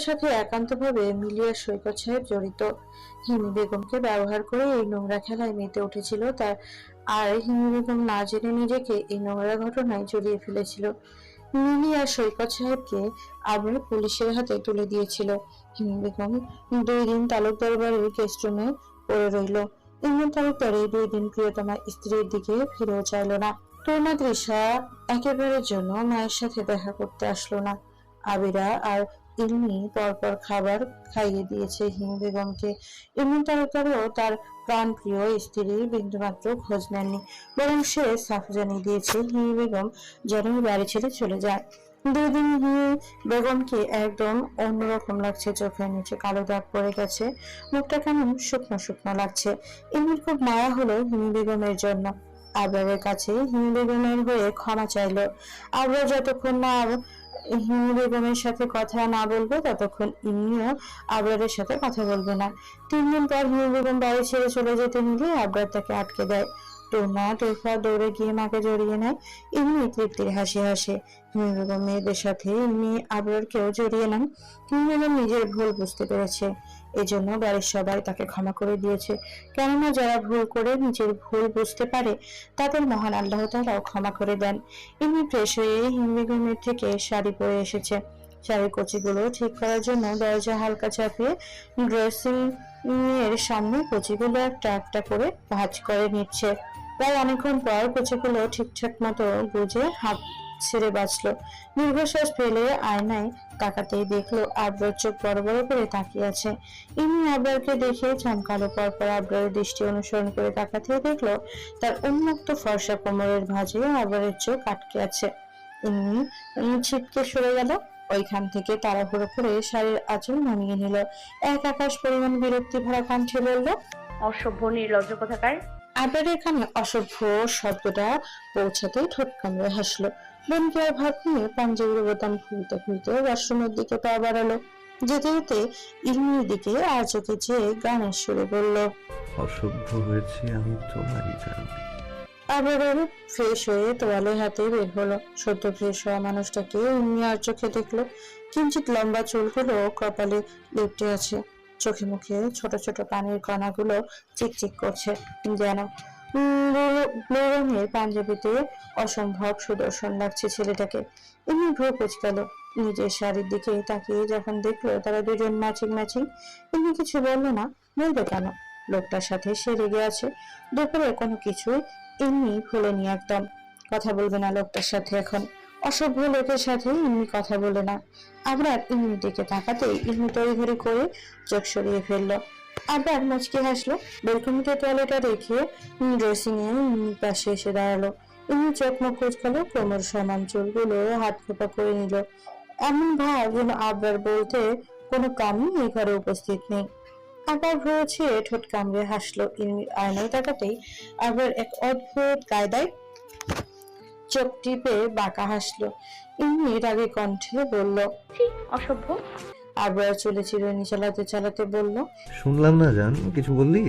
এর সাথে একান্তভাবে মিলিয়া সৈকত সাহেব জড়িত। হিমি বেগমকে ব্যবহার করে এই নোংরা খেলায় মেতে উঠেছিল তার, আর হিমি বেগম না জেনে নিজেকে এই নোংরা ঘটনায় জড়িয়ে ফেলেছিল। মিলিয়া সৈকত সাহেবকে আবার পুলিশের হাতে তুলে দিয়েছিল। হিমি বেগম 2 দিন তালুকদার বাড়ির গেস্ট রুমে পড়ে রইল। ইমরান তালুকদার এই 2 দিন প্রিয়তমা স্ত্রীর দিকে ফিরেও চাইল না। তরুণা তৃষা একেবারের জন্য মায়ের সাথে দেখা করতে আসলো না। আবিরা আর ইলমি পরপর খাবার খাইয়ে দিয়েছে হিমু বেগমকে। ইমরান তালুকদারও তার প্রাণপ্রিয় স্ত্রীর বিন্দুমাত্র খোঁজ নেননি, বরং সে সাফ জানিয়ে দিয়েছে হিমু বেগম যেন বাড়ি ছেড়ে চলে যায়। 2 দিন হিমু বেগমকে একদম অন্যরকম লাগছে, চোখের নিচে কালো দাগ পড়ে গেছে, মুখটা কেমন শুকনো শুকনো লাগছে। ইলমির খুব মায়া হলো হিমু বেগমের জন্য। আবরারের কাছে হিমু বেগমের হয়ে ক্ষমা চাইল। আবরার যতক্ষণ না হিমু বেগমের সাথে কথা না বলবে ততক্ষণ ইনিও আবরারের সাথে কথা বলবে না। 3 দিন পর হিমু বেগম বাড়ি ছেড়ে চলে যেতে নিলে আবরার তাকে আটকে দেয়। টোনা টেফা দৌড়ে গিয়ে মাকে জড়িয়ে নেয়। এমনি তৃপ্তির হাসি হাসে। হিমু বেগম মেয়েদের সাথে এমনি আবরারকেও জড়িয়ে নেন। হিমু বেগম নিজের ভুল বুঝতে পেরেছে, এজন্য বাড়ির সবাই তাকে ক্ষমা করে দিয়েছে। কেননা যারা ভুল করে নিজের ভুল বুঝতে পারে তাদের মহান আল্লাহ তাআলাও ক্ষমা করে দেন। এমনি ফ্রেশ হয়ে হিমু বেগমের থেকে শাড়ি পরে এসেছে। শাড়ির কচিগুলো ঠিক করার জন্য দরজা হালকা চাপিয়ে ড্রেসিং এর সামনে কচিগুলো একটা একটা করে ভাঁজ করে নিচ্ছে। প্রায় অনেকক্ষণ পর কচিগুলো ঠিকঠাক মতো বুঝে হাত ছেড়ে বাঁচলো। দীর্ঘশ্বাস ফেলে আয়নায় তাকাতেই দেখলো আবরার চোখ বড় বড় করে তাকিয়ে আছে। ইনি আবরারকে দেখে চমকালো, পরপর আবরারের দৃষ্টি অনুসরণ করে তাকাতেই দেখলো তার উন্মুক্ত ফর্সা কোমরের ভাঁজে আবরারের চোখ আটকে আছে। ইনি ছিটকে সরে গেল। ওইখান থেকে তাড়াহুড়ো করে শাড়ির আঁচল নামিয়ে নিল। এক আকাশ পরিমাণ বিরক্তি ভরা কণ্ঠে বলল, অসভ্য নির্লজ্জ কোথাকার। আবরারের কানে অসভ্য শব্দটা পৌঁছাতেই ঠোঁট কামড়ে হাসলো। বোনকে আর ভাব নিয়ে পাঞ্জাবির বোতাম খুলতে খুলতে ওয়াশরুমের দিকে পা বাড়ালো। যেতে যেতে ইলমির দিকে আর চোখে চেয়ে গানের সুরে বলল, অসভ্য হয়েছি আমি তোমারই জানি। আবারও ফ্রেশ হয়ে তোয়ালে হাতে বের হলো। সদ্য ফ্রেশ হওয়া মানুষটাকে ইলমি আর চোখে দেখলো। কিঞ্চিত লম্বা চুলগুলো কপালে লেপ্টে আছে, চোখে মুখে ছোট ছোট পানির কণাগুলো চিকচিক করছে যেন। ব্লু রঙের পাঞ্জাবিতে অসম্ভব সুদর্শন লাগছে ছেলেটাকে। এমনি ভ্রু কুচকালো। নিজের শাড়ির দিকে তাকিয়ে যখন দেখলো তারা দুজন ম্যাচিং ম্যাচিং, এমনি কিছু বললো না। বলবে কেন? লোকটার সাথে সে রেগে আছে। দুপুরে কোনো কিছু এমনি ভুলেনি একদম। কথা বলবে না লোকটার সাথে এখন। অসভ্য লোকের সাথে এমনি কথা বলে না। আবার ইমনির দিকে তাকাতেই ইমনি তড়িঘড়ি করে চোখ সরিয়ে ফেললো। আবার মুচকি হাসলো। বেলকনিতে টয়লেটটা রেখে ড্রেসিং এ ইমনির পাশে এসে দাঁড়ালো। ইমনি চোখ মুখ কুচকালো, কোমর সমান চুলগুলো হাত খোপা করে নিল। এমন ভাব যেন আবরার বলতে কোনো কামই এই ঘরে উপস্থিত নেই। আবার ভ্রুছে ঠোঁট কামড়ে হাসলো। ইমনির আয়নায় তাকাতেই আবার এক অদ্ভুত কায়দায় চোখ টিপে বাঁকা হাসলো। ইমনি রাগে কণ্ঠে বলল, ছি, অসভ্য। আবরার চুলে চিরুনি চালাতে চালাতে বলল, শুনলাম না জান, কিছু বললি?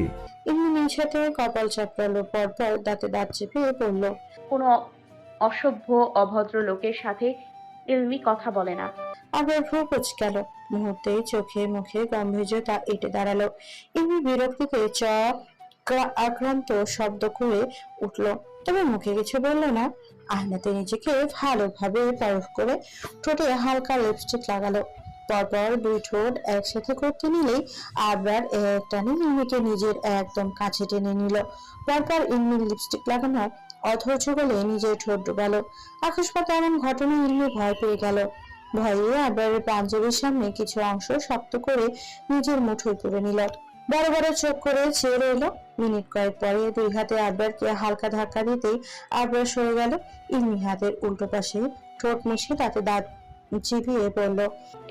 ইমনি নিছাতে কপাল চাপড়ালো, পরপর দাঁতে দাঁত চেপে পড়ল, কোনো অসভ্য অভদ্র লোকের সাথে ইলমি কথা বলে না। আবার ভ্রু কুঁচকাল। মুহূর্তেই চোখে মুখে গম্ভীর্যতা এঁটে দাঁড়ালো। ইমনি বিরক্তিতে আক্রান্ত শব্দ করে উঠল, তবে মুখে কিছু বলল না। আয়নাতে নিজেকে ভালোভাবে পরখ করে ঠোঁটে হালকা লিপস্টিক লাগালো। পরপর 2 ঠোঁট একসাথে করতে নিলেই আবার এক টানে ইমনিকে নিজের একদম কাছে টেনে নিল। পরপর ইমনির লিপস্টিক লাগানো অধৈর্য বলে নিজের ঠোঁট ডুবালো। আকস্মাত এমন ঘটনা ইমনি ভয় পেয়ে গেল। ভয়ে আবার পাঞ্জাবির সামনে কিছু অংশ শক্ত করে নিজের মুঠোয় তুলে নিল। বড় বড় চোখ করে চেয়ে রইল। মিনিট কয়েক পরে 2 হাতে আবরারকে হালকা ধাক্কা দিতেই আবরার সরে গেল। ইমনি হাতের উল্টো পাশে ঠোঁট মুছে তাতে দাঁত চিবিয়ে বলল,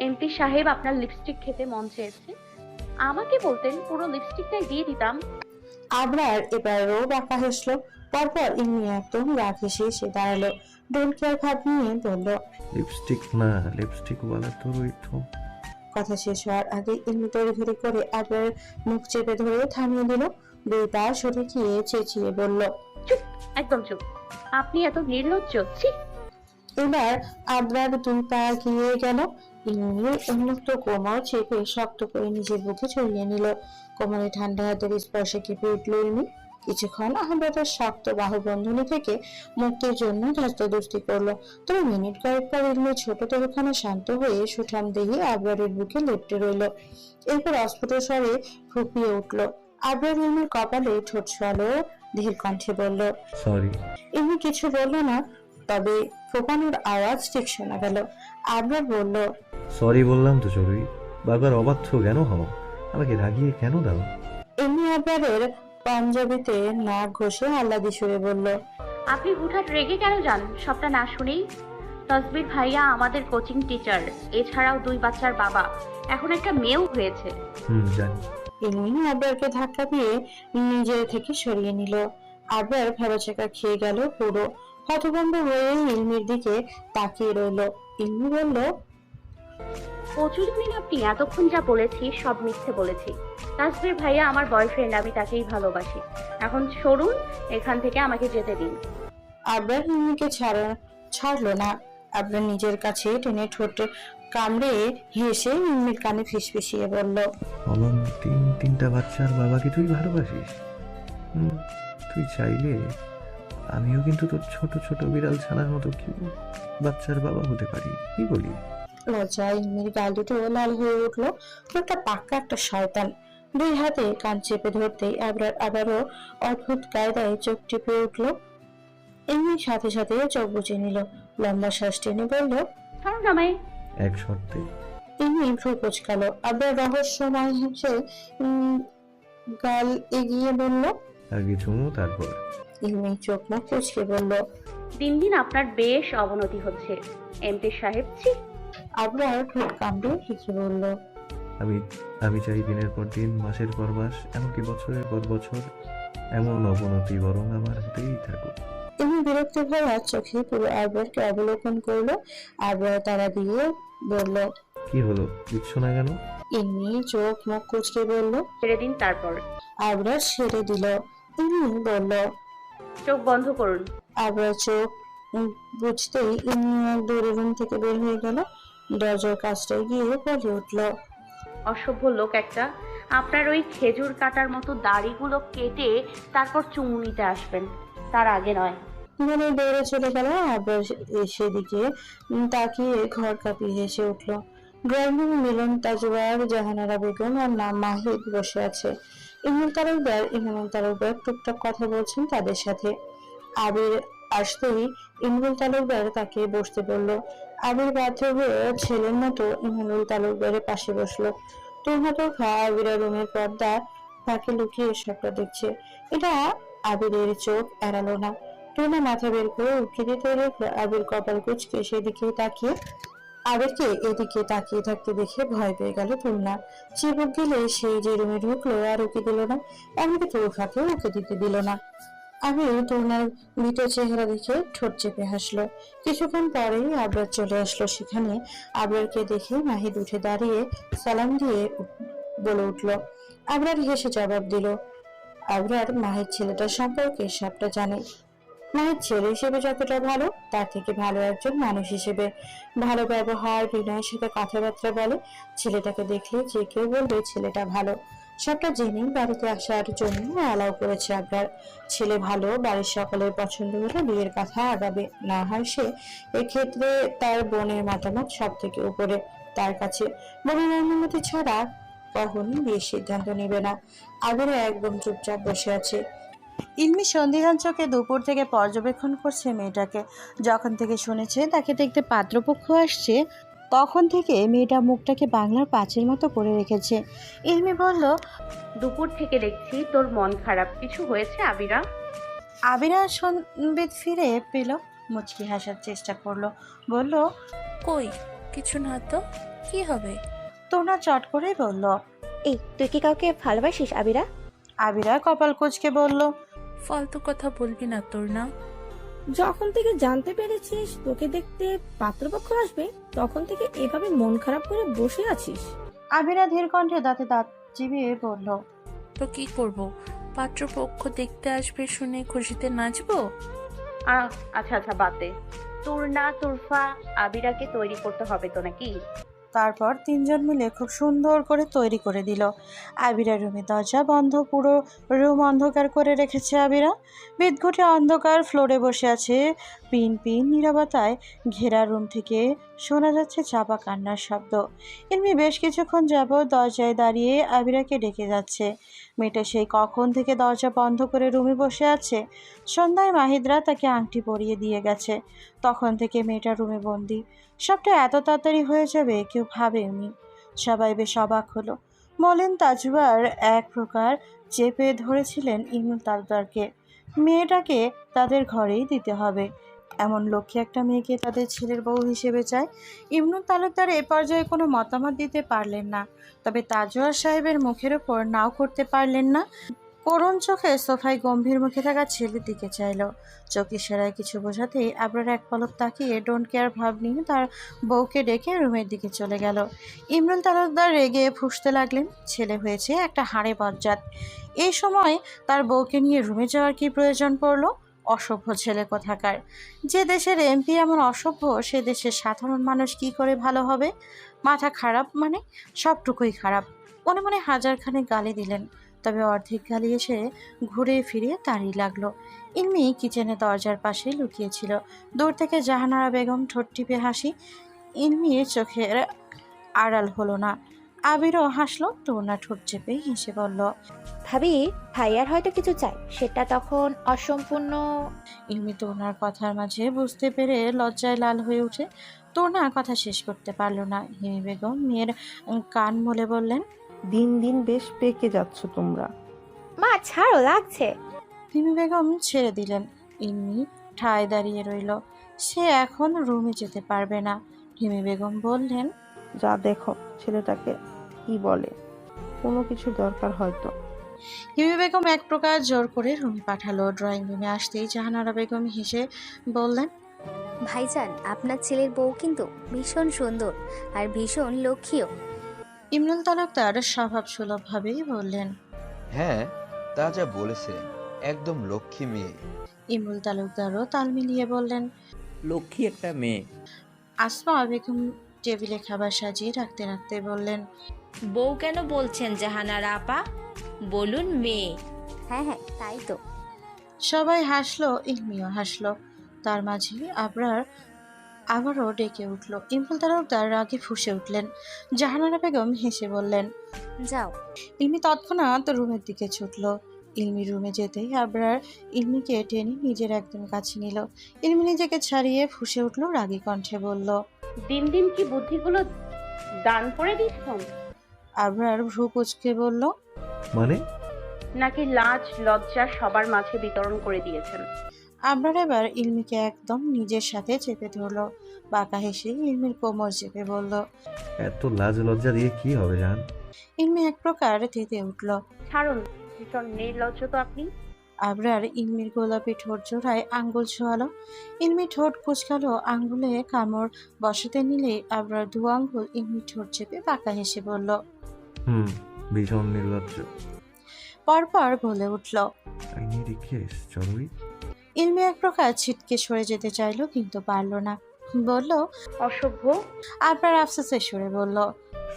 এমপি সাহেব, আপনার লিপস্টিক খেতে মন চেয়েছে, আমাকে বলতেন পুরো লিপস্টিকটাই দিয়ে দিতাম। আবরার এবারও বাঁকা হাসলো। পরপর ইমনি একদম রাগ হেসে এসে দাঁড়ালো। ডোন্ট কেয়ার ভাব নিয়ে বলল, লিপস্টিক না, লিপস্টিক ওয়ালা তোর ওই ঠোঁট। কথা শেষ হওয়ার আগে ইমনি তড়িঘড়ি করে আবার মুখ চেপে ধরে থামিয়ে দিল। 2 পা সরে গিয়ে চেঁচিয়ে বলল, চুপ, একদম চুপ। আপনি এত নির্লজ্জ, ছি। এবার আবরার দুই পা গিয়ে গেল। ইমনি উন্মুক্ত কোমর চেপে শক্ত করে নিজের বুকে জড়িয়ে নিল। কোমরে ঠান্ডা হাতের স্পর্শে কেঁপে উঠল ইলমি। কিছুক্ষণ আহ্বাদের শক্ত বাহু বন্ধনী থেকে মুক্তির জন্য ধস্তাধস্তি করলো। তবে মিনিট কয়েক পর ইলমির ছোট দেহখানা শান্ত হয়ে সুঠাম দেহে আবরারের বুকে লেপ্টে রইল। এরপর অস্ফুট স্বরে ফুঁপিয়ে উঠল। আবরার ইলমির কপালে ঠোঁট ছোঁয়ালো, ধীর কণ্ঠে বলল, সরি। ইলমি কিছু বলল না, তবে ফোপানোর আওয়াজ ঠিক শোনা গেল। আবরার বলল, সরি বললাম তো চড়ুই, বারবার অবাধ্য কেন হও? আমাকে রাগিয়ে কেন দাও? এমনি আবরারের পাঞ্জাবিতে নাক ঘষে আহ্লাদি সুরে বলল, আপনি হুটহাট রেগে কেন যান সবটা না শুনেই? তসবির ভাইয়া আমাদের কোচিং টিচার, এছাড়াও 2 বাচ্চার বাবা, এখন একটা মেয়েও হয়েছে। জানি। এমনি আবরারকে ধাক্কা দিয়ে নিজের থেকে সরিয়ে নিল। আবরার ভেবাচাকা খেয়ে গেল পুরো। হতভম্ব হয়ে ইলমির দিকে তাকিয়ে রইল। ইলমি বলল, প্রচুর আপনি এতক্ষণ যা বলেছি সব মিথ্যে বলেছি। তাসবির ভাইয়া আমার বয়ফ্রেন্ড, আমি তাকেই ভালোবাসি। এখন সরুন এখান থেকে, আমাকে যেতে দিন। আবরার ইলমিকে ছাড়লো না। আবরার নিজের কাছে টেনে ঠোঁটে কামড়ে হেসে ইলমির কানে ফিসফিসিয়ে বলল, অমন তিনটা বাচ্চার বাবাকে তুই ভালোবাসিস? তুই চাইলে আমিও কিন্তু তোর ছোট ছোট বিড়াল ছানার মতো কি বাচ্চার বাবা হতে পারি। কি বলি? লজ্জায় ইলমির গাল দুটো লাল হয়ে উঠলো। একটা পাক্কা একটা শয়তান। দুই হাতে কান চেপে ধরতেই আবরার আবারও অদ্ভুত কায়দায় চোখ টিপে উঠল। ইলমির সাথে সাথে চোখ বুজে নিল। লম্বা শ্বাস টেনে বলল, কারণ আমায় এক শর্তে। ইলমি ভ্রু কুঁচকালো। আবরার রহস্যময় হেসে গাল এগিয়ে বলল। আগে চুমু, তারপর। ইলমি চোখ মুখ কুঁচকে বলল। দিন দিন আপনার বেশ অবনতি হচ্ছে এমপি সাহেব। ছি। আবরার ঠোঁট কামড়ে হেসে বলল, আমি আমি চাই দিনের পর দিন, মাসের পর মাস, এমনকি বছরের পর বছর এমন অবনতি বরং আমার হতেই থাকুক। ইলমি বিরক্ত ভরা চোখে পুরো আবরারকে অবলোকন করলো। আবরার তারা দিয়ে বলল। কি হলো, দিচ্ছ না কেন? ইলমি চোখ মুখ কুঁচকে বলল। ছেড়ে দিন তারপর। আবরার ছেড়ে দিল। ইলমি বলল। চোখ বন্ধ করুন। আবরার চোখ বুঝতেই ইলমি এক দৌড়ে রুম থেকে বের হয়ে গেল। দরজার কাছটায় গিয়ে বলে উঠল, অসভ্য লোক একটা। আপনার ওই খেজুর কাটার মতো দাড়িগুলো কেটে তারপর চুমু নিতে আসবেন, তার আগে নয়। বলে দৌড়ে চলে গেল। আবরার সেদিকে তাকিয়ে ঘর কাঁপিয়ে হেসে উঠল। ড্রয়িং রুমে মিলন, তাজওয়ার, জাহানারা বেগম আর নাম মাহিদ বসে আছে। ইমরুল তালুকদার টুকটাক কথা বলছেন তাদের সাথে। আবির আসতেই ইমরুল তালুকদার তাকে বসতে বলল। আবির বাধ্য হয়ে ছেলের মতো ইমরুল তালুকদারের পাশে বসলো। তুর্নাটোখা আবিরের রুমের পর্দা তাকে লুকিয়ে সবটা দেখছে। এটা আবিরের চোখ এড়ালো না। টুনা মাথা বের করে উঠে দিতে দেখলো আবির কপাল কুঁচকে সেদিকে তাকিয়ে। আবিরকে এদিকে তাকিয়ে থাকতে দেখে ভয় পেয়ে গেল তুলনা। চিবুক গেলে সেই যে রুমে ঢুকলো আর ওকে দিল না, এমনকি তোরফাকেও ওকে দিতে দিল না। আবির তুলনার মৃত চেহারা দেখে ঠোঁট চেপে হাসলো। কিছুক্ষণ পরেই আবরার চলে আসলো সেখানে। আবরারকে দেখে মাহিদ উঠে দাঁড়িয়ে সালাম দিয়ে বলে উঠলো। আবরার হেসে জবাব দিল। আবরার মাহিদ ছেলেটার সম্পর্কে সবটা জানে। মাহিদ ছেলে হিসেবে যতটা ভালো, তার থেকে ভালো একজন মানুষ হিসেবে। ভালো ব্যবহার, বিনয়ের সাথে কথাবার্তা বলে। ছেলেটাকে দেখলে যে কেউ বলবে ছেলেটা ভালো। সবটা জেনেই বাড়িতে আসার জন্য অ্যালাউ করেছে আবরার। ছেলে ভালো, বাড়ির সকলের পছন্দ হলে বিয়ের কথা আগাবে। না হয় সে এক্ষেত্রে তার বোনের মতামত সব থেকে উপরে তার কাছে। বোনের অনুমতি ছাড়া কখনই বিয়ের সিদ্ধান্ত নেবে না। আবিরও একদম চুপচাপ বসে আছে। ইলমি সন্দিহান চোখে দুপুর থেকে পর্যবেক্ষণ করছে মেয়েটাকে। যখন থেকে শুনেছে তাকে দেখতে পাত্রপক্ষ আসছে, তখন থেকে মেয়েটা মুখটাকে বাংলার পাঁচের মতো করে রেখেছে। ইলমি বলল, দুপুর থেকে দেখছি তোর মন খারাপ, কিছু হয়েছে আবিরা? আবিরা সম্বিত ফিরে পেল, মুচকি হাসার চেষ্টা করলো, বলল, কই কিছু না তো, কি হবে? তোনা চট করে বলল। এই তুই কি কাউকে ভালোবাসিস আবিরা? আবিরা কপাল কুঁচকে বলল, ফালতু কথা বলবি না তোর না। যখন থেকে জানতে পেরেছিস তোকে দেখতে পাত্রপক্ষ আসবে, তখন থেকে এভাবে মন খারাপ করে বসে আছিস? আবিরা ধীর কণ্ঠে দাঁতে দাঁত চিবিয়ে বলল, তো কি করব, পাত্রপক্ষ দেখতে আসবে শুনে খুশিতে নাচবো? আচ্ছা আচ্ছা বাদ দে। তুরনা তুরফা আবিরাকে তৈরি করতে হবে তো নাকি? তারপর তিনজন মিলে খুব সুন্দর করে তৈরি করে দিল। আবিরা রুমে দরজা বন্ধ, পুরো রুম অন্ধকার করে রেখেছে আবিরা। বিদঘুটে অন্ধকার ফ্লোরে বসে আছে। পিন পিন নীরবতায় ঘেরা রুম থেকে শোনা যাচ্ছে চাপা কান্নার শব্দ। এমনি বেশ কিছুক্ষণ যাবৎ দরজায় দাঁড়িয়ে আবিরাকে ডেকে যাচ্ছে। মেয়েটা সেই কখন থেকে দরজা বন্ধ করে রুমে বসে আছে। সন্ধ্যায় মাহিদরা তাকে আংটি পরিয়ে দিয়ে গেছে। তখন থেকে মেয়েটা রুমে বন্দি। সবটা এত তাড়াতাড়ি হয়ে যাবে কেউ ভাবেনি। সবাই বেশ অবাক হলো। মলিন তাজুয়ার এক প্রকার চেপে ধরেছিলেন ইমরুল তালুকদারকে। মেয়েটাকে তাদের ঘরেই দিতে হবে, এমন লক্ষ্যে একটা মেয়েকে তাদের ছেলের বউ হিসেবে চায়। ইমরুল তালুকদার এ পর্যায়ে কোনো মতামত দিতে পারলেন না, তবে তাজুয়ার সাহেবের মুখের ওপর নাও করতে পারলেন না। করুণ চোখে সোফায় গম্ভীর মুখে থাকা ছেলের দিকে চাইল। চোখ ইশারায় কিছু বোঝাতেই আবরার এক পলক তাকিয়ে ডোন্ট কেয়ার ভাব নিয়ে তার বউকে ডেকে রুমের দিকে চলে গেল। ইমরুল তালুকদার রেগে ফুঁসতে লাগলেন। ছেলে হয়েছে একটা হাড়ে বজ্জাত, এই সময় তার বউকে নিয়ে রুমে যাওয়ার কি প্রয়োজন পড়ল? অসভ্য ছেলে কোথাকার। যে দেশের এমপি এমন অসভ্য, সে দেশের সাধারণ মানুষ কি করে ভালো হবে? মাথা খারাপ মানে সবটুকুই খারাপ। মনে মনে হাজারখানে গালি দিলেন, তবে অর্ধেক গালি এসে ঘুরে ফিরে তারই লাগলো। ইলমি কিচেনে দরজার পাশে লুকিয়েছিল। দূর থেকে জাহানারা বেগম ঠোঁট টিপে হাসি। ইলমির চোখের আড়াল হলো না। আবিরও হাসলো। তোনা ঠোঁট চেপে হেসে বলল, ভাবি, ভাইয়ার হয়তো কিছু চাই, সেটা তখন অসম্পূর্ণ। ইলমি তোনার কথার মাঝে বুঝতে পেরে লজ্জায় লাল হয়ে উঠে। তোনা কথা শেষ করতে পারল না। হিমি বেগম মেয়ের কান মলে বললেন, দিন দিন বেশ পেকে যাচ্ছ তোমরা। মা ছাড়ো, লাগছে। হিমি বেগম ছেড়ে দিলেন। ইলমি ঠায় দাঁড়িয়ে রইল। সে এখন রুমে যেতে পারবে না। হিমি বেগম বললেন, যা দেখো ছেলেটাকে কি বলে, কোনো কিছু দরকার হয়তো। হিমি বেগম এক প্রকার জোর করে রুমে পাঠালো। ড্রয়িং রুমে আসতেই জাহানারা বেগম হেসে বললেন, ভাইজান, আপনার ছেলের বউ কিন্তু ভীষণ সুন্দর আর ভীষণ লক্ষ্মীও। ইমরুল তালুকদার স্বভাব সুলভভাবেই বললেন। হ্যাঁ, তা যা বলেছে, একদম লক্ষ্মী মেয়ে। ইমরুল তালুকদারও তাল মিলিয়ে বললেন। লক্ষ্মী একটা মেয়ে। আসমা বেগম টেবিলে খাবার সাজিয়ে রাখতে রাখতে বললেন, বউ কেন বলছেন জাহানারা আপা? বলুন মেয়ে। হ্যাঁ হ্যাঁ, তাই তো। সবাই হাসলো, ইলমিও হাসলো। তার মাঝে আবারও ডেকে উঠল। ইমরুল তালুকদার রাগে ফুঁসে উঠলেন। জাহানারা বেগম হেসে বললেন, যাও। ইলমি তৎক্ষণাৎ রুমের দিকে ছুটল। ইলমি রুমে যেতেই আবরার ইলমিকে টেনে নিজের একদম কাছে নিল। ইলমি নিজেকে ছাড়িয়ে ফুঁসে উঠল, রাগী কণ্ঠে বলল, দিন দিন কি বুদ্ধিগুলো দান করে দিচ্ছেন? আবরার ভ্রু কুঁচকে বলল, মানে? নাকি লাজ লজ্জা সবার মাঝে বিতরণ করে দিয়েছেন? আবরার এবার ইলমিকে একদম নিজের সাথে চেপে ধরল। বাঁকা হেসে ইলমির কোমর চেপে বলল, এত লাজ লজ্জা দিয়ে কি হবে জান? ইলমি এক প্রকার তেতে উঠল। ছাড়ুন, ভীষণ নির্লজ্জ তো আপনি। আবরার ইলমির গোলাপি ঠোঁট জোড়ায় আঙ্গুল ছোঁয়ালো। ইলমি ঠোঁট কুচকালো, আঙ্গুলে কামড় বসাতে নিলে আবরার দু আঙ্গুল ইলমির ঠোঁট চেপে বাঁকা হেসে বলল, ভীষণ নির্লজ্জ। পরপর বলে উঠল। আই নিড এ কিস, চলবি? ইলমি এক প্রকার ছিটকে সরে যেতে চাইলো, কিন্তু পারল না। বলল, অসভ্য। আবরার আফসোসের সুরে বলল,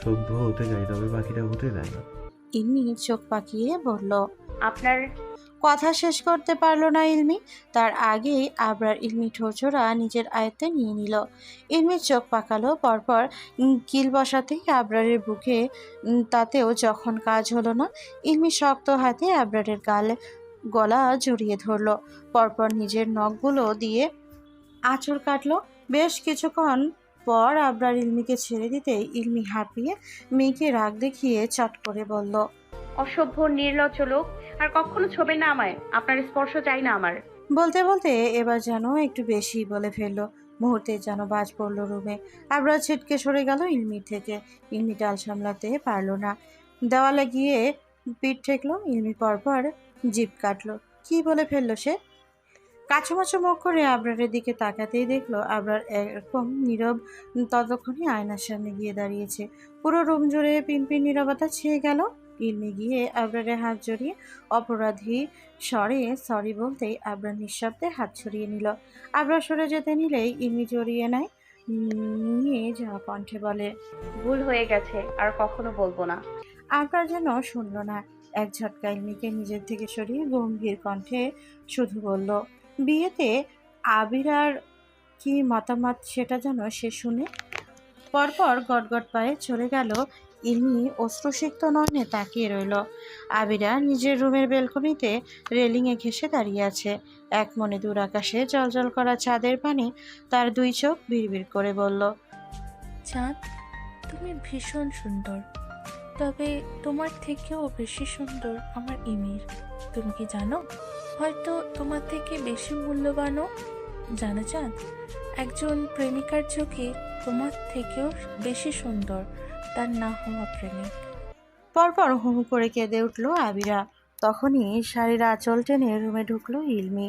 সভ্য হতে যাই, তবে বাকিটা হতে দেয় না। ইলমি চোখ পাকিয়ে বলল। আপনার কথা শেষ করতে পারল না ইলমি। তার আগেই আবরার ইলমি ঠোঁচোরা নিজের আয়ত্তে নিয়ে নিল। ইলমির চোখ পাকালো। পরপর কিল বসাতেই আবরারের বুকে, তাতেও যখন কাজ হলো না, ইলমি শক্ত হাতে আবরারের গলা জড়িয়ে ধরল। পরপর নিজের নখগুলো দিয়ে আঁচড় কাটলো। বেশ কিছুক্ষণ পর আবরার ইলমিকে ছেড়ে দিতেই ইলমি হাঁপিয়ে মেয়েকে রাগ দেখিয়ে চট করে বলল, অসভ্য নির্লজ্জ লোক, আর কখনো ছোবেন না আমায়। আপনার স্পর্শ চাই না আমার। বলতে বলতে এবার যেন একটু বেশি বলে ফেললো। মুহূর্তে যেন বাজ পড়ল রুমে। আবরার ছিটকে সরে গেল ইলমির থেকে। ইলমি টাল সামলাতে পারলো না, দেওয়ালে গিয়ে পিঠ ঠেকলো। ইলমি পরপর জিভ কাটলো। কি বলে ফেললো সে? কাছুমাছু মুখ করে আবরারের দিকে তাকাতেই দেখলো আবরার এরকম নীরব ততক্ষণে আয়নার সামনে গিয়ে দাঁড়িয়েছে। পুরো রুম জুড়ে পিনপিন নীরবতা ছেয়ে গেল। ইলমি গিয়ে আবরারের হাত জড়িয়ে অপরাধী স্বরে সরি বলতেই আবরার নিঃশব্দে হাত ছড়িয়ে নিল। আবরার সরে যেতে নিলেই ইলমি জড়িয়ে নেয়, নিয়ে যাওয়া কণ্ঠে বলে, ভুল হয়ে গেছে, আর কখনো বলবো না। আবরার যেন শুনল না, এক ঝটকা ইলমিকে নিজের থেকে সরিয়ে গম্ভীর কণ্ঠে শুধু বলল, বিয়েতে আবিরার কি মতামত সেটা যেন সে শুনে। পরপর গটগট পায়ে চলে গেল। ইলমি অশ্রুসিক্ত নয়নে তাকিয়ে রইল। আবিরা নিজের রুমের বেলকনিতে রেলিংয়ে ঘেঁষে দাঁড়িয়ে আছে। এক মনে দূর আকাশে জলজল করা চাঁদের পানি তার দুই চোখ বিড়বিড় করে বলল, চাঁদ, তুমি ভীষণ সুন্দর, তবে তোমার থেকেও বেশি সুন্দর আমার ইমির। তুমি কি জানো, হয়তো তোমার থেকে বেশি মূল্যবানও। জানো চাঁদ, একজন প্রেমিকার চোখে তোমার থেকেও বেশি সুন্দর তার না হওয়া প্রেমিক। পরপর হুম করে কেঁদে উঠল আবিরা। তখনই শাড়ির আঁচল টেনে রুমে ঢুকলো ইলমি।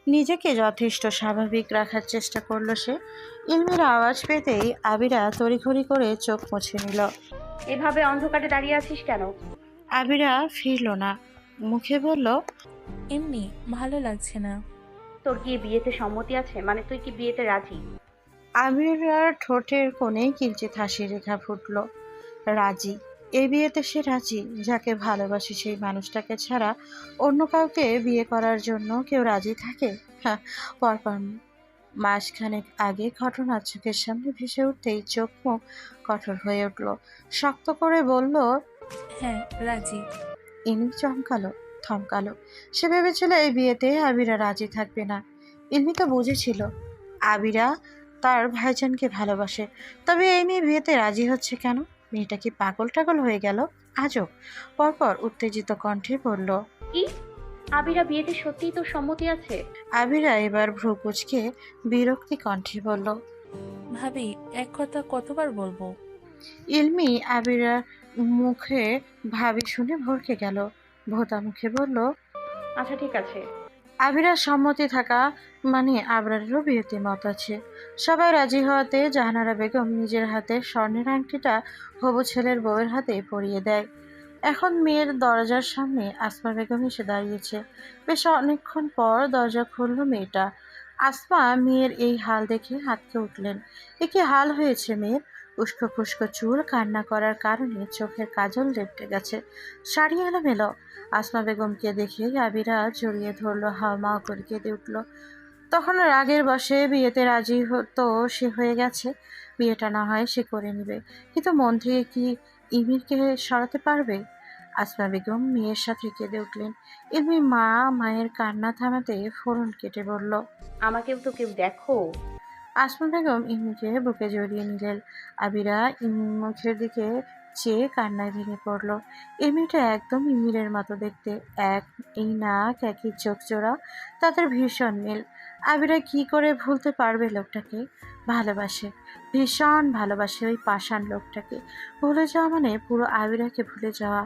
নিজেকে যথেষ্ট স্বাভাবিক রাখার চেষ্টা করলো সে। ইলমির আওয়াজ পেতেই আবিরা তড়িঘড়ি করে চোখ মুছে নিল। এভাবে অন্ধকারে দাঁড়িয়ে আছিস কেন? আবিরা ফিরল না, মুখে বলল, এমনি ভালো লাগছে না। তোর কি বিয়েতে সম্মতি আছে? মানে তুই কি বিয়েতে রাজি? আবিরার ঠোঁটের কোণে কিঞ্চিত হাসি রেখা ফুটল। রাজি? এই বিয়েতে সে রাজি? যাকে ভালোবাসি সেই মানুষটাকে ছাড়া অন্য কাউকে বিয়ে করার জন্য কেউ রাজি থাকে? হ্যাঁ, পরপর মাসখানেক আগে ঘটনা চোখের সামনে ভেসে উঠতেই চোখ মুখ কঠোর হয়ে উঠল। শক্ত করে বলল, হ্যাঁ, রাজি। ইনি চমকালো, থমকালো। সে ভেবেছিল এই বিয়েতে আবিরা রাজি থাকবে না। ইলমি তো বুঝেছিল আবিরা তার ভাইজানকে ভালোবাসে, তবে এই মেয়ে বিয়েতে রাজি হচ্ছে কেন? মেয়েটা কি পাগল টাগল হয়ে গেল? আজব। পরপর উত্তেজিত কণ্ঠে বলল, কি? আবিরা বিয়েতে সত্যিই তোর সম্মতি আছে? আবিরা এবার ভ্রু কুঁচকে বিরক্তি কণ্ঠে বলল, ভাবি, এক কথা কতবার বলবো? ইলমি আবিরার মুখে ভাবি শুনে ভরকে গেল। ভোতা মুখে বলল, আচ্ছা ঠিক আছে। আবিরার সম্মতি থাকা মানে আবরারেরও বিয়েতে মত আছে। সবাই রাজি হওয়াতে জাহানারা বেগম নিজের হাতে স্বর্ণের আংটিটা হবু ছেলের বউয়ের হাতে পরিয়ে দেয়। এখন মেয়ের দরজার সামনে আসমা বেগম এসে দাঁড়িয়েছে। বেশ অনেকক্ষণ পর দরজা খুলল মেয়েটা। আসমা মেয়ের এই হাল দেখে হাতকে উঠলেন। এ কি হাল হয়েছে মেয়ের? উস্কো খুস্কো চুল, কান্না করার কারণে চোখের কাজল লেপটে গেছে, শাড়ি এলোমেলো। আসমা বেগমকে দেখে আবিরা জড়িয়ে ধরলো, হাওমাও করে কেঁদে উঠল। তখন রাগের বশে বিয়েতে রাজি তো সে হয়ে গেছে, বিয়েটা না হয় সে করে নেবে, কিন্তু মন থেকে কি ইমিরকে সরাতে পারবে? আসমা বেগম মেয়ের সাথে কেঁদে উঠলেন। ইমি মায়ের কান্না থামাতে ফোড়ন কেটে বলল, আমাকেও তো কেউ দেখো। আসমা বেগম ইমিকে বুকে জড়িয়ে নিলেন। আবিরা ইমির মুখের দিকে চেয়ে কান্নায় ভেঙে পড়ল। এই মেয়েটা একদম ইমিরের মতো দেখতে, এই নাক, একই চোখ জোড়া, তাদের ভীষণ মিল। আবিরা কি করে ভুলতে পারবে লোকটাকে? ভালোবাসে, ভীষণ ভালোবাসে ওই পাষাণ লোকটাকে। ভুলে যাওয়া মানে পুরো আবিরাকে ভুলে যাওয়া।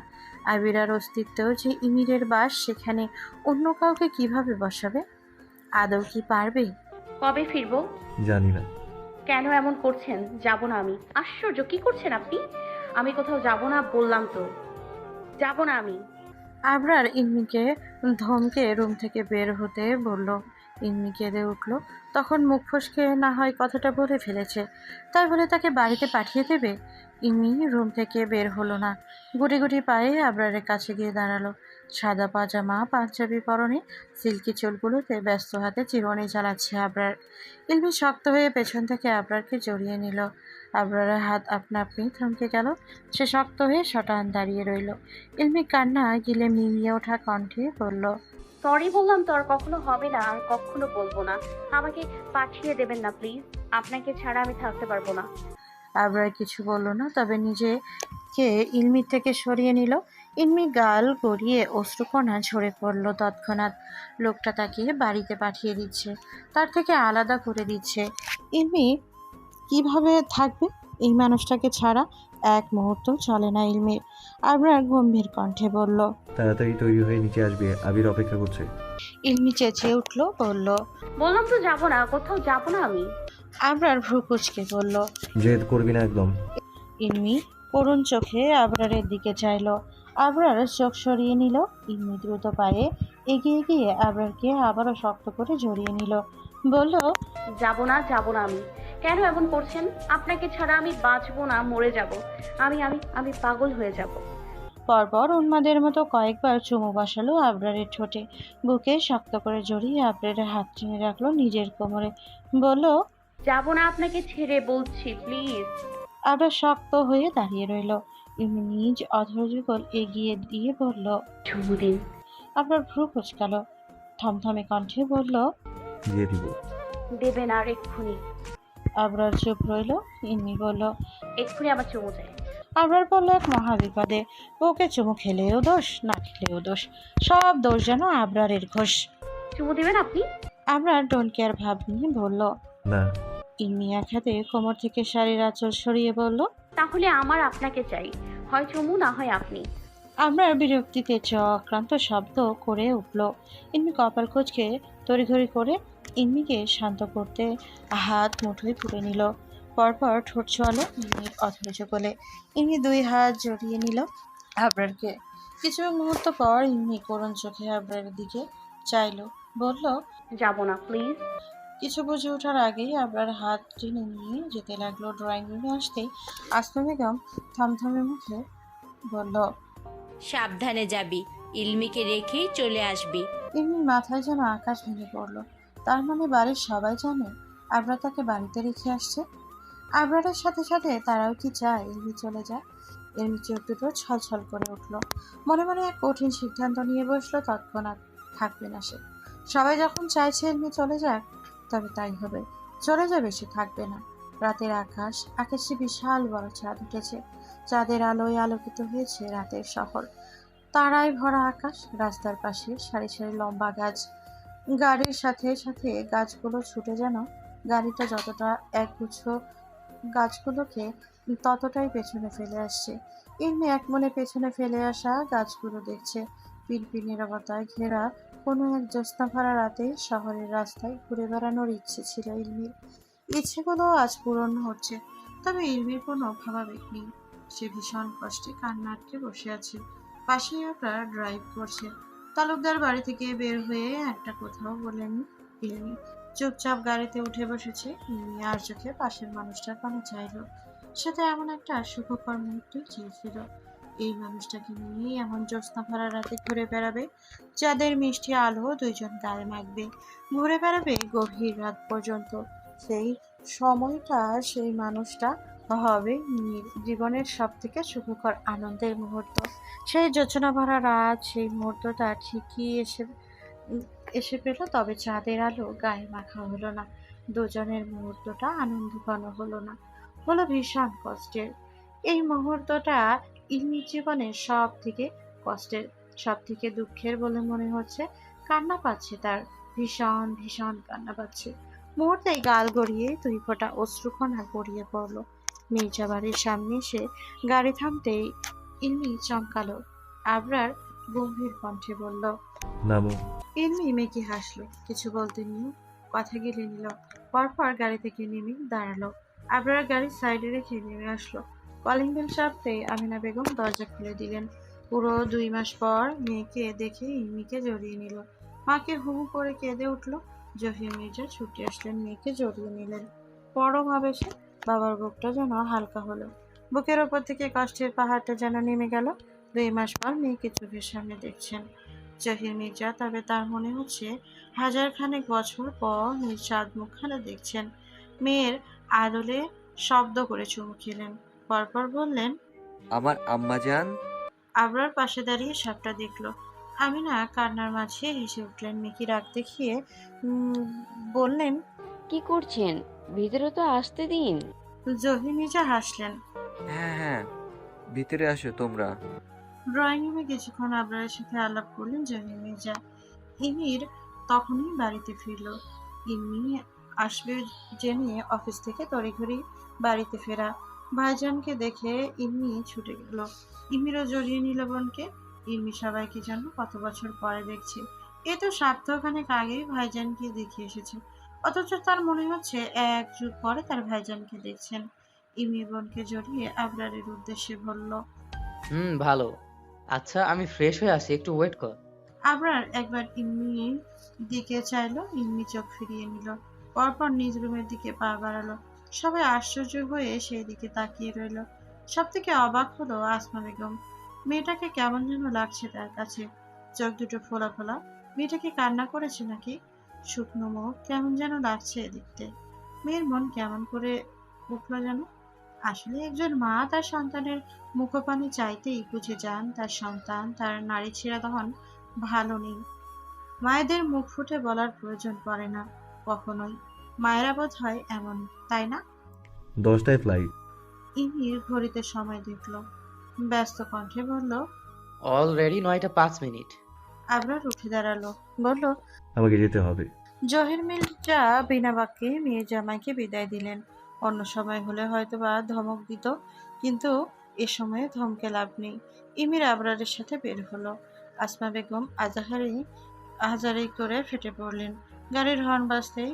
আবিরার অস্তিত্ব যে ইমিরের বাস, সেখানে অন্য কাউকে কিভাবে বসাবে? আদৌ কি পারবে? কবে ফিরবো? জানি না। কেন এমন করছেন? যাব না আমি। আশ্চর্য, কি করছেন আপনি? আমি কোথাও যাব না বললাম তো, যাব না আমি। আবরার ইন্মিকে ধমকে রুম থেকে বের হতে বলল। ইন্মি কেঁদে উঠল। তখন মুখ ফসকে না হয় কথাটা বলে ফেলেছে, তাই বলে তাকে বাড়িতে পাঠিয়ে দেবে? ইন্মি রুম থেকে বের হলো না। গুটি গুটি পায়ে আবরারের কাছে গিয়ে দাঁড়ালো। সাদা পাজামা, পাঞ্জাবি পরনে, সিল্কি চুলগুলোতে ব্যস্ত হাতে চিরুনি চালাচ্ছে আবরার। ইলমি শক্ত হয়ে পেছন থেকে আবরারকে জড়িয়ে নিল। আবরারের হাত আপনা আপনি থমকে গেল। সে শক্ত হয়ে শটান দাঁড়িয়ে রইল। ইলমি কান্না গিলে মিলিয়ে ওঠা কণ্ঠে বলল, সরি বললাম তো, আর কখনো হবে না, আর কখনো বলবো না। আমাকে পাঠিয়ে দেবেন না প্লিজ। আপনাকে ছাড়া আমি থাকতে পারবো না। আবরার কিছু বলল না, তবে নিজেকে ইলমির থেকে সরিয়ে নিল। ইলমি গাল গড়িয়ে অশ্রুকণা ঝরে পড়ল তৎক্ষণাৎ। লোকটা তাকে বাড়িতে পাঠিয়ে দিচ্ছে, তার থেকে আলাদা করে দিচ্ছে। ইলমি কিভাবে থাকবে এই মানুষটাকে ছাড়া? এক মুহূর্ত চলে না ইলমির। আবরার গম্ভীর কণ্ঠে বলল, তাড়াতাড়ি তৈরি হয়ে নিচে আসবে, আবির অপেক্ষা করছে। ইলমি চেঁচিয়ে উঠল, বলল, বললাম তো যাব না, কোথাও যাব না আমি। আবরার ভ্রু কুঁচকে বলল, জেদ করবি না একদম। ইলমি করুণ চোখে আবরারের দিকে চাইলো। আবরার চোখ সরিয়ে নিল। ইন্নি দ্রুত পায়ে এগিয়ে গিয়ে আবরারকে আবারও শক্ত করে জড়িয়ে নিল। বলল, যাব না, যাব না আমি। কেন এমন করছেন? আপনাকে ছাড়া আমি বাঁচবো না, মরে যাব। আমি আমি আমি পাগল হয়ে যাব। পরপর উন্মাদের মতো কয়েকবার চুমু বসালো আবরারের ঠোঁটে। বুকে শক্ত করে জড়িয়ে আবরারের হাত টেনে রাখলো নিজের কোমরে। বলল, যাব না আপনাকে ছেড়ে, বলছি প্লিজ। আবরার শক্ত হয়ে দাঁড়িয়ে রইল। ইমি নিজ অধর যুগল এগিয়ে দিয়ে বলল, চুমু দিন। আবরার ভ্রু কুঁচকালো। থমথমে কণ্ঠে বলল, দিয়ে দিব। দেবেন আর এক্ষুনি। আবরার চুপ রইল। ইন্নি বলল, এক্ষুনি আমার চুমু চাই। আবরার পড়ল এক মহাবিপদে। ওকে চুমু খেলেও দোষ, না খেলেও দোষ, সব দোষ যেন আবরারের ঘোষ। চুমু দিবেন আপনি? আবরার ডোন্ট কেয়ার ভাব নিয়ে বলল। না। ইন্নি এক হাতে কোমর থেকে শাড়ির আঁচল সরিয়ে বলল, তাহলে আমার আপনাকে চাই, হয় চুমু না হয় আপনি। আবরার বিরক্তিতে চক্রান্ত শব্দ করে উঠল। ইন্নি কপাল কুঁচকে তড়িঘড়ি করে ইন্নিকে শান্ত করতে হাত মুঠোয় পুড়ে নিল। পরপর ঠোঁট ছোয়ালো ইন্নির অধৈর্য বলে। ইন্নি দুই হাত জড়িয়ে নিল আবরারকে। কিছু মুহূর্ত পর ইন্নি করুণ চোখে আবরারের দিকে চাইল। বলল, যাব না প্লিজ। কিছু বুঝে ওঠার আগেই আবরার হাত টেনে নিয়ে যেতে লাগলো। ড্রয়িং রুমে আসতেই আসমা বেগম থমথমে মুখে বলল, সাবধানে যাবি, ইলমিকে রেখেই চলে আসবি। এমনি মাথায় যেন আকাশ ভেঙে পড়লো। তার মানে বাড়ির সবাই জানে আবরা তাকে বাড়িতে রেখে আসছে। আবরারের সাথে সাথে তারাও কি চায় এমনি চলে যায়? এমনি চোখ দুটো ছলছল করে উঠলো। মনে মনে এক কঠিন সিদ্ধান্ত নিয়ে বসলো, তৎক্ষণাৎ থাকবে না সে। সবাই যখন চাইছে এমনি চলে যাক, তবে তাই হবে। চলে যাবে, সে থাকবে না। রাতের আকাশে বিশাল বড় চাঁদ উঠেছে। চাঁদের আলোয় আলোকিত হয়েছে রাতের শহর। তারায় ভরা আকাশ, রাস্তার পাশে সারি সারি লম্বা গাছ। গাড়ির সাথে সাথে গাছগুলো ছুটে যেন গাড়িটা যতটা একগুচ্ছ গাছগুলোকে ততটাই পেছনে ফেলে আসছে। এমনি এক মনে পেছনে ফেলে আসা গাছগুলো দেখছে। পিনপিন নীরবতায় ঘেরা কোনো এক জ্যোৎস্না ভরা রাতে শহরের রাস্তায় ঘুরে বেড়ানোর ইচ্ছে ছিল ইলমির। ইচ্ছেগুলো আজ পূরণ হচ্ছে। তবে ইলমির কোনো ভাবাবেগ নেই। সে ভীষণ কষ্টে কান্না আটকে বসে আছে। পাশেই ওটা ড্রাইভ করছে। তালুকদার বাড়ি থেকে বের হয়ে একটা কোথাও বলেনি ইলমি। চুপচাপ গাড়িতে উঠে বসেছে ইলমি, আর চোখে পাশের মানুষটার পানে চাইল। সে তো এমন একটা সুখকর মুহূর্তই চেয়েছিল। এই মানুষটাকে নিয়ে এমন জ্যোৎস্না ভরা রাতে ঘুরে বেড়াবে, চাঁদের মিষ্টি আলো দুইজন গায়ে মাখবে, ঘুরে বেড়াবে গভীর রাত পর্যন্ত। সেই সময়টা সেই মানুষটা হবে জীবনের সব থেকে সুখকর আনন্দের মুহূর্ত। সেই যোচনা ভরা রাত, সেই মুহূর্তটা ঠিকই এসে পেল। তবে চাঁদের আলো গায়ে মাখা হলো না। দুজনের মুহূর্তটা আনন্দঘন হলো না, হলো ভীষণ কষ্টের। এই মুহূর্তটা ইলমির জীবনের সব থেকে কষ্টের, সব থেকে দুঃখের বলে মনে হচ্ছে। কান্না পাচ্ছে তার, ভীষণ ভীষণ কান্না পাচ্ছে। মুহূর্তেই গাল গড়িয়ে দুই ফোঁটা অশ্রুকণা গড়িয়ে পড়লো। মির্জা বাড়ির সামনে এসে গাড়ি থামতেই ইলমি চমকালো। আবরার গম্ভীর কণ্ঠে বলল, নামো। ইলমি মেকি হাসলো, কিছু বলতে নিয়েও কথা গিলে নিল। পরপর গাড়ি থেকে নেমে দাঁড়ালো। আবরার গাড়ি সাইডে রেখে নেমে আসলো। কলিং বেল চাপতেই আমিনা বেগম দরজা খুলে দিলেন। পুরো 2 মাস পর মেয়েকে দেখে ইলমিকে জড়িয়ে নিল। মাকে হুহু করে কেঁদে উঠল। জহির মির্জা ছুটে আসলেন, মেয়েকে জড়িয়ে নিলেন। পরম আবেশে বাবার বুকটা যেন হালকা হলো। বুকের ওপর থেকে কষ্টের পাহাড়টা যেন নেমে গেল। 2 মাস পর মেয়েকে চোখের সামনে দেখছেন জহির মির্জা। তবে তার মনে হচ্ছে 1000 খানেক বছর পর মেয়ের চাঁদ মুখখানা দেখছেন। মেয়ের আদলে শব্দ করে চুমু খেলেন। পরপর বললেন, আমার আম্মা জান। আবরার পাশে দাঁড়িয়ে সবটা দেখলো। আমিনা কান্নার মাঝে হেসে উঠলেন। মেকি রাগ দেখিয়ে বললেন, কি করছেন? ভিতরে তো আসতে দিন। জহির মির্জা হাসলেন। হ্যাঁ হ্যাঁ, ভিতরে আসো তোমরা। ড্রয়িং রুমে কিছুক্ষণ আবরারের সাথে আলাপ করলেন জহির মির্জা। ইমির তখনই বাড়িতে ফিরল। ইমি আসবে জেনে অফিস থেকে তড়িঘড়ি বাড়িতে ফেরা। ভাইজানকে দেখে ইমি ছুটে গেল। ইমিরও জড়িয়ে নিল বোনকে। ইমি সবাইকে যেন কত বছর পরে দেখছে। এ তো সপ্তাহখানেক আগেই ভাইজানকে দেখে এসেছে, অথচ তার মনে হচ্ছে 1 যুগ পরে তার ভাইজানকে দেখছেন। ইমি বোনকে জড়িয়ে আবরারের উদ্দেশ্যে বলল। ভালো। আচ্ছা আমি ফ্রেশ হয়ে আসি, একটু ওয়েট কর। আবরার একবার ইম্মির দিকে চাইলো, ইম্মি চোখ ফিরিয়ে নিল। পরপর নিজ রুমের দিকে পা বাড়ালো। সবাই আশ্চর্য হয়ে সেই দিকে তাকিয়ে রইল। সব থেকে অবাক হলো আসমা বেগম। মেয়েটাকে কেমন যেন লাগছে তার কাছে। চোখ দুটো ফোলা ফোলা। মেয়েটাকে কান্না করেছে নাকি? শুকনো মুখ, কেমন যেন লাগছে দেখতে। মেয়ের মন কেমন করে উঠলো যেন। আসলে একজন মা তার সন্তানের মুখপানে চাইতেই বুঝে যান তার সন্তান তার নারী ছেঁড়া দহন ভালো নেই। মায়েদের মুখ ফুটে বলার প্রয়োজন পড়ে না কখনোই। মায়েরা বোধ হয় এমন, তাই না? 10টায় ফ্লাইট। ইমির ঘড়িতে সময় দেখলো, ব্যস্ত কণ্ঠে বলল। Already 9টা 5 minute. আবরার উঠে দাঁড়ালো, বলল, আমাকে যেতে হবে। জহির মির্জা বিনা বাক্যে মেয়ে জামাইকে বিদায় দিলেন। অন্য সময় হলে হয়তো বা ধমক দিত, কিন্তু এ সময়ে ধমকে লাভ নেই। ইমির আবরারের সাথে বের হলো। আসমা বেগম আহাজারি করে ফেটে পড়লেন। গাড়ির হর্ন বাজতেই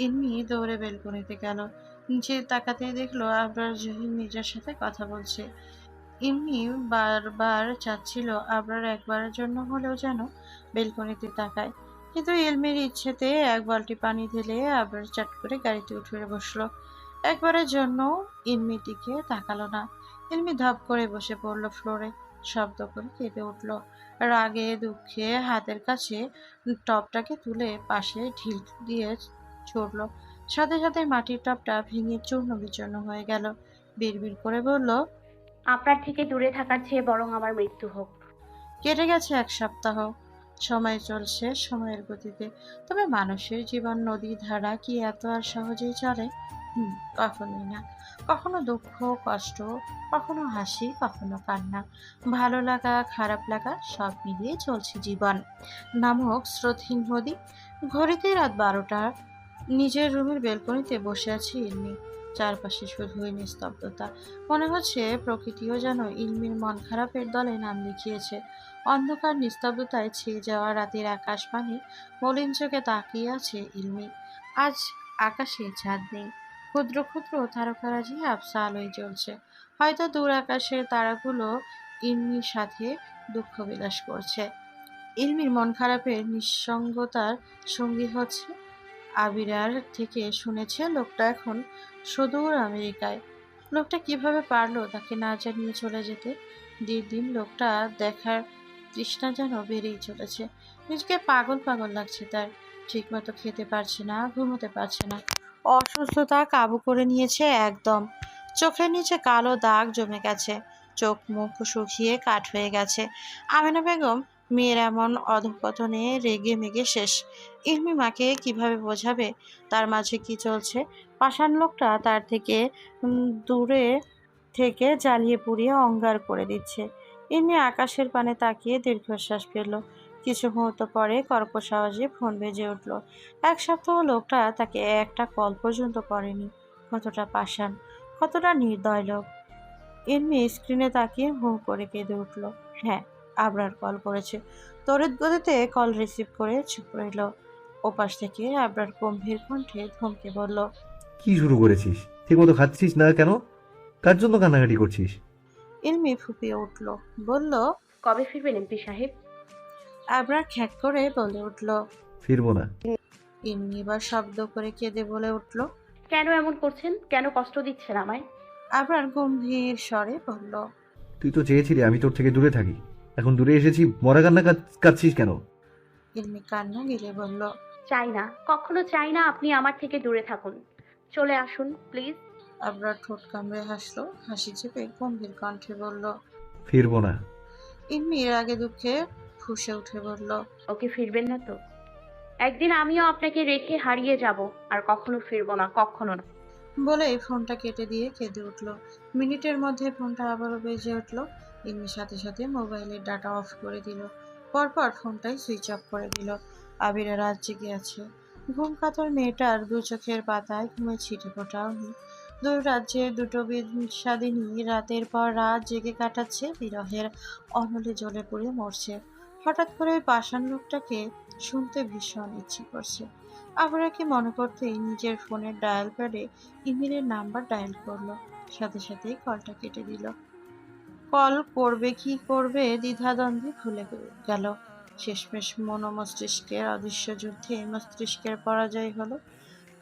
ইন্মি দৌড়ে বেলকনিতে গেল। নিচে তাকাতেই দেখলো আবরার জহির মির্জার সাথে কথা বলছে। ইন্মি বারবার চাচ্ছিল আবরার একবারের জন্য হলেও যেন বেলকনিতে তাকায়, কিন্তু ইলমির ইচ্ছেতে এক বালতি পানি ঢেলে আবরার চট করে গাড়িতে উঠে বসলো। একবারের জন্য ইলমির দিকে তাকালো না। ইলমি ধপ করে বসে পড়লো ফ্লোরে, শব্দ করে কেঁদে উঠলো। রাগে দুঃখে হাতের কাছে টপটাকে তুলে পাশে ঢিল দিয়ে ছুড়লো। সাথে সাথে মাটির টপটা ভেঙে চূর্ণ বিচূর্ণ হয়ে গেল। বিড়বিড় করে বলল, আপনার থেকে দূরে থাকার চেয়ে বরং আমার মৃত্যু হোক। কেটে গেছে 1 সপ্তাহ। সময় চলছে সময়ের গতিতে, তবে মানুষের জীবন নদী ধারা কি এত আর সহজেই চলে? কখনোই না। কখনো দুঃখ কষ্ট, কখনো হাসি, কখনো কান্না, ভালো লাগা খারাপ লাগা, সব মিলিয়ে চলছে জীবন নামক স্রোতহীন নদী। ঘড়িতে রাত 12টা। নিজের রুমের বেলকনিতে বসে আছে ইলমি। চারপাশে শুধুই নিস্তব্ধতা। মনে হচ্ছে প্রকৃতিও যেন ইলমির মন খারাপের দলে নাম লিখিয়েছে। অন্ধকার নিস্তব্ধতায় ছেয়ে যাওয়া রাতের আকাশ পানে মলিন চোখে তাকিয়ে আছে ইলমি। আজ আকাশে চাঁদ নেই। ক্ষুদ্র ক্ষুদ্র তারকারাজি আবছা আলোয় জ্বলছে। হয়তো দূর আকাশের তারাগুলো ইলমির সাথে দুঃখ বিলাস করছে। ইলমির মন খারাপের নিঃসঙ্গতার সঙ্গী হচ্ছে আবিরার থেকে শুনেছে লোকটা এখন সুদূর আমেরিকায়। লোকটা কিভাবে পারলো তাকে না জানিয়ে চলে যেতে? দিন দিন লোকটা দেখার তৃষ্ণা যেন বেড়েই চলেছে। নিজেকে পাগল পাগল লাগছে তার। ঠিকমতো খেতে পারছে না, ঘুমোতে পারছে না। অসুস্থতা কাবু করে নিয়েছে একদম। চোখের নিচে কালো দাগ জমে গেছে। চোখ মুখ শুকিয়ে কাঠ হয়ে গেছে। আমেনা বেগম মেয়ের এমন অধঃপতনে রেগে মেগে শেষ। ইলমি মাকে কিভাবে বোঝাবে তার মাঝে কি চলছে? পাষাণ লোকটা তার থেকে দূরে থেকে জ্বালিয়ে পুড়িয়ে অঙ্গার করে দিচ্ছে। ইলমি আকাশের পানে তাকিয়ে দীর্ঘশ্বাস ফেলল। কিছু মুহূর্ত পরে কর্কশ আওয়াজে ফোন বেজে উঠল। 1 সপ্তাহ লোকটা তাকে একটা কল পর্যন্ত করেনি। কতটা পাষাণ, কতটা নির্দয় লোক। ইলমি স্ক্রিনে তাকিয়ে হু করে কেঁদে উঠল। হ্যাঁ, আবরার কল করেছে। তড়িৎ গতিতে কল রিসিভ করে চুপ রইল। ওপাশ থেকে আবরার গম্ভীর কণ্ঠে ধমকে বলল, কি শুরু করেছিস? ঠিকমতো খাচ্ছিস না কেন? কার জন্য কান্নাকাটি করছিস? ইলমি ফুপিয়ে উঠল, বলল, কবে ফিরবেন এমপি সাহেব? আবরার খ্যাক করে বলে উঠল, ফিরবো না। ইলমি এবার শব্দ করে কেঁদে বলে উঠল, কেন এমন করছেন? কেন কষ্ট দিচ্ছেন আমায়? আবরার গম্ভীর স্বরে বলল, তুই তো চেয়েছিলি আমি তোর থেকে দূরে থাকি। এখন দূরে এসেছি, মরা কান্না কাঁদছিস কেন? ইলমি কান্না গিলে বলল, চাই না, কখনো চাই না আপনি আমার থেকে দূরে থাকুন। চলে আসুন প্লিজ। আবরার ঠোঁট কামড়ে হাসলো। হাসি চেপে গম্ভীর কণ্ঠে বলল, ফিরবো না। ইলমি এর আগে দুঃখে ফুঁসে উঠে বলল, ওকে ফিরবেন না তো? একদিন আমিও আপনাকে রেখে হারিয়ে যাব, আর কখনো ফিরবো না, কখনো না। বলেই ফোনটা কেটে দিয়ে কেঁদে উঠল। মিনিটের মধ্যে ফোনটা আবারও বেজে উঠল। ইলমি সাথে সাথে মোবাইলের ডাটা অফ করে দিল। পরপর ফোনটাই সুইচ অফ করে দিল। আবিরা রাত জেগে আছে। ঘুম কাতর মেয়েটার দু চোখের পাতায় ঘুমে ছিটে ফোটাও নেই। দুই রাজ্যের দুটো স্বাধীনী রাতের পর রাত জেগে কাটাচ্ছে, বিরহের অনলে জ্বলে পুড়ে মরছে। হঠাৎ করে ওই পাষাণ লোকটাকে শুনতে ভীষণ ইচ্ছে করছে। আবরাকে মনে করতেই নিজের ফোনের ডায়াল প্যাডে ইমেলের নাম্বার ডায়াল করলো। সাথে সাথেই কলটা কেটে দিল। কল করবে কি করবে দ্বিধাদ্বন্দ্বে ভুলে গেল। শেষমেশ মন মস্তিষ্কের অদৃশ্য যুদ্ধে মস্তিষ্কের পরাজয় হলো।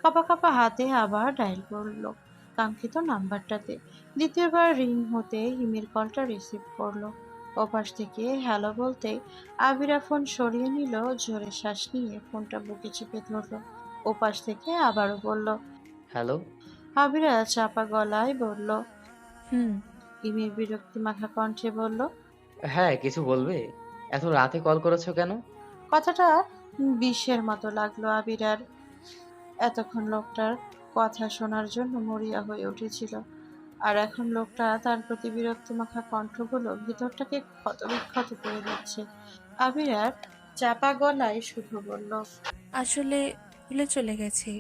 কাঁপা কাঁপা হাতে আবার ডায়াল করলো কাঙ্ক্ষিত নাম্বারটাতে। দ্বিতীয়বার রিং হতে হিমির কলটা রিসিভ করলো। ওপাশ থেকে হ্যালো বলতেই আবিরা ফোন সরিয়ে নিল, জোরে শ্বাস নিয়ে ফোনটা বুকে চেপে ধরলো। ওপাশ থেকে আবারও বলল। হ্যালো। আবিরা চাপা গলায় বলল। হুম। হিমির বিরক্তি মাখা কণ্ঠে বলল। হ্যাঁ, কিছু বলবে? এত রাতে কল করেছো কেন? কথাটা বিষের মতো লাগলো আবিরার। এতক্ষণ লোকটার কথা শোনার জন্য মরিয়া হয়ে উঠেছিল, আর এখন লোকটা তার প্রতি বিরক্তিমাখা কণ্ঠগুলো ভিতরটাকে ক্ষতবিক্ষত করে দিচ্ছে। আবিরার চাপা গলায় শুধু বলল। আসলে ভুলে চলে গেছি,